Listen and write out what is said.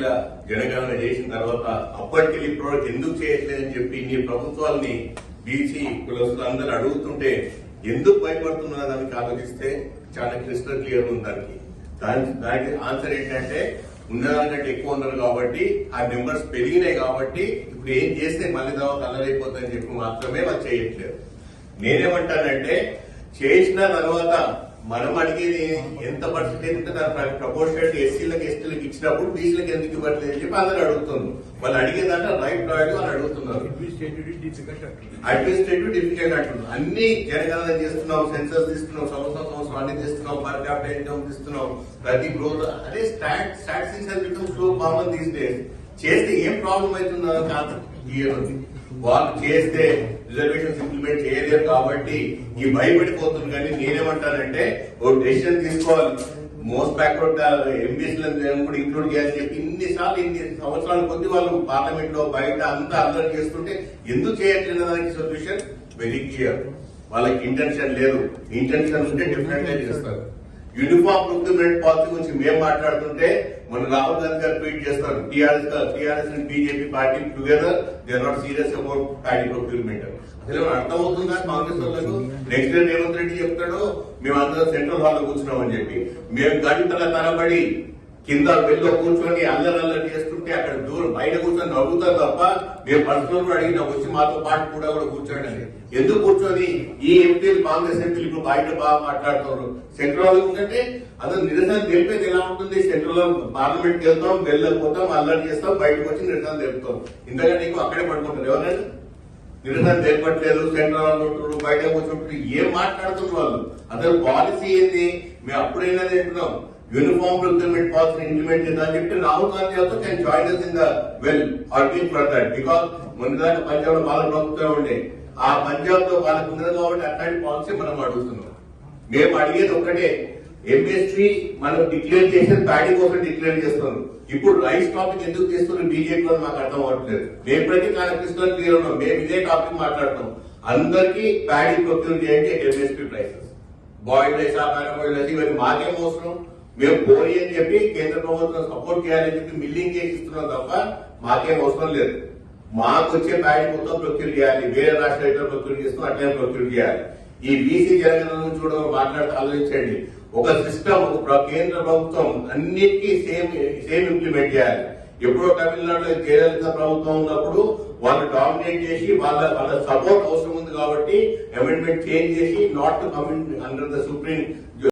బీసీల జనగణన చేసిన తర్వాత అప్పటికి ఇప్పుడు ఎందుకు చేయట్లేదని చెప్పి నీ ప్రభుత్వాన్ని బీసీ కులస్తులు అందరూ అడుగుతుంటే ఎందుకు భయపడుతున్నా దానికి ఆలోచిస్తే చాలా క్రిస్టల్ క్లియర్ ఉంది దానికి ఆన్సర్ ఏంటంటే ఉన్నదానికంటే ఎక్కువ ఉన్నారు కాబట్టి ఆ నెంబర్స్ పెరిగినాయి కాబట్టి ఇప్పుడు ఏం చేస్తే మళ్ళీ తర్వాత అల్లరైపోతుందని చెప్పి మాత్రమే వాళ్ళు చేయట్లేదు. నేనేమంటానంటే చేసిన తర్వాత మనం అడిగేది ఎంత పర్సెంటేజ్ ఉంటే దాని ప్రపోర్షనల్ ఎస్సీలకు ఎస్టీలకు ఇచ్చినప్పుడు బీసీలకు ఎందుకు ఇవ్వట్లేదు అని చెప్పి అందరూ అడుగుతున్నారు. వాళ్ళు అడిగేదంటే రైట్ రాయడం అని అడుగుతున్నారు. అడ్మినిస్ట్రేటివ్ డిఫికల్ట్ అంటున్నారు. అన్ని జనగణన చేస్తున్నాం, సెన్సస్ తీస్తున్నాం, సంవత్సరం అన్ని తీస్తున్నాం, పర్ క్యాపిటల్ ఇన్కమ్ తీస్తున్నాం, ప్రతి గ్రోత్ అదే statistics so common these days. చేస్తే ఏం ప్రాబ్లం అవుతుందో క్లియర్ ఉంది. వాళ్ళు చేస్తే రిజర్వేషన్స్ ఇంప్లిమెంట్ చేయలేరు కాబట్టి ఈ భయపడిపోతుంది. కానీ నేనేమంటానంటే ఓ డెసిషన్ తీసుకోవాలి. మోస్ట్ బ్యాక్వర్డ్ ఎంబీసీలను కూడా ఇంక్లూడ్ చేయాలని చెప్పి ఇన్ని సంవత్సరాల కొద్ది వాళ్ళు పార్లమెంట్ లో బయట అంతా అల్లరి చేస్తుంటే ఎందుకు చేయట్లేదు దానికి సొల్యూషన్ వెరీ క్లియర్. వాళ్ళకి ఇంటెన్షన్ లేదు. ఇంటెన్షన్ ఉంటే డిఫరెంట్ గా చేస్తారు. యూనిఫామ్ ప్రొక్యూర్మెంట్ పాలసీ గురించి మేము మాట్లాడుతుంటే మన రాహుల్ గాంధీ గారు ట్వీట్ చేస్తారు, TRS and BJP party together they are not serious about paddy procurement. అసలు అర్థమవుతుందా కాంగ్రెస్ వాళ్ళకు? నెక్స్ట్ డే రేవంత్ రెడ్డి చెప్తాడు మేమందరం సెంట్రల్ హాల్ లో కూర్చున్నామని చెప్పి. మేము గంటల తరబడి కింద బెల్లో కూర్చొని అల్లరి చేస్తుంటే అక్కడ దూరం బయట కూర్చొని నవ్వుతారు తప్ప మేము పర్సనల్ కూడా అడిగినా వచ్చి మాతో పాటు కూడా కూర్చోండి. ఎందుకు కూర్చొని ఈ ఎంపీలు కాంగ్రెస్ ఎంపీలు ఇప్పుడు బయట బాగా మాట్లాడుతున్నారు. సెంట్రల్ ఉందంటే అసలు నిరసన తెలిపేది ఎలా ఉంటుంది? సెంట్రల్ పార్లమెంట్ కి వెళ్తాం, వెళ్ళకపోతాం, అల్లరి చేస్తాం, బయటకు వచ్చి నిరసన తెలుపుతాం. ఇంతకంటే ఎక్కువ అక్కడే పడుకుంటారు. ఎవరైనా నిరసన తెలిపట్లేదు, సెంట్రల్ బయట కూర్చుంటారు. ఏం మాట్లాడుతున్నారు వాళ్ళు? అసలు పాలసీ ఏంది? మేము అప్పుడైనా తింటున్నాం యూనిఫామ్ ప్రొక్యూర్మెంట్ పాలసీ ఇంప్లిమెంట్ చేద్దామని చెప్పి Rahul Gandhi also can join us in the well arguing for that. Because మొన్నదాకా పంజాబ్ లో వాళ్ళ ప్రభుత్వం ఉండే, ఆ పంజాబ్ లో వాళ్ళకు ఉన్నది కాబట్టి అట్లాంటి పాలసీ మనం అడుగుతున్నాం. మేము అడిగేది ఒక్కటే, ఎంఎస్పీ మనం డిక్లేర్ చేసిన ప్యాడీ కోసం డిక్లేర్ చేస్తున్నాం. ఇప్పుడు రైస్ టాపిక్ ఎందుకు చేస్తున్నారు బీజేపీ లో మాకు అర్థం అవ్వట్లేదు. మేము ప్రతి క్రిస్టల్ క్లియర్ ఉన్నాం. మేము ఇదే టాపిక్ మాట్లాడతాం. అందరికీ ప్యాడీ ప్రొక్యూర్ చేయండి MSP prices, boiled rice, boiled rice ఇవన్నీ మాకేం అవసరం? మేము పోయి అని చెప్పి కేంద్ర ప్రభుత్వం సపోర్ట్ చేయాలని చెప్పి మిల్లింగ్ చేసి ఇస్తున్నాం తప్ప మాకేం అవసరం లేదు. మాకు వచ్చే ప్యాడీ మొత్తం ప్రొక్యూర్ చేయాలి. వేరే రాష్ట్ర రైతులు ప్రొక్యూర్ చేస్తున్నాం, అట్లనే ప్రొక్యూర్ చేయాలి. ఈ బీసీ జనగణన చూడడం మాట్లాడితే ఆలోచించండి. ఒక సిస్టమ్, ఒక కేంద్ర ప్రభుత్వం అన్నిటికీ సేమ్ ఇంప్లిమెంట్ చేయాలి. ఎప్పుడో తమిళనాడులో జయలలిత ప్రభుత్వం ఉన్నప్పుడు వాళ్ళు డామినేట్ చేసి వాళ్ళ సపోర్ట్ అవసరం ఉంది కాబట్టి అమెండ్మెంట్ చేంజ్ చేసి not to come under the supreme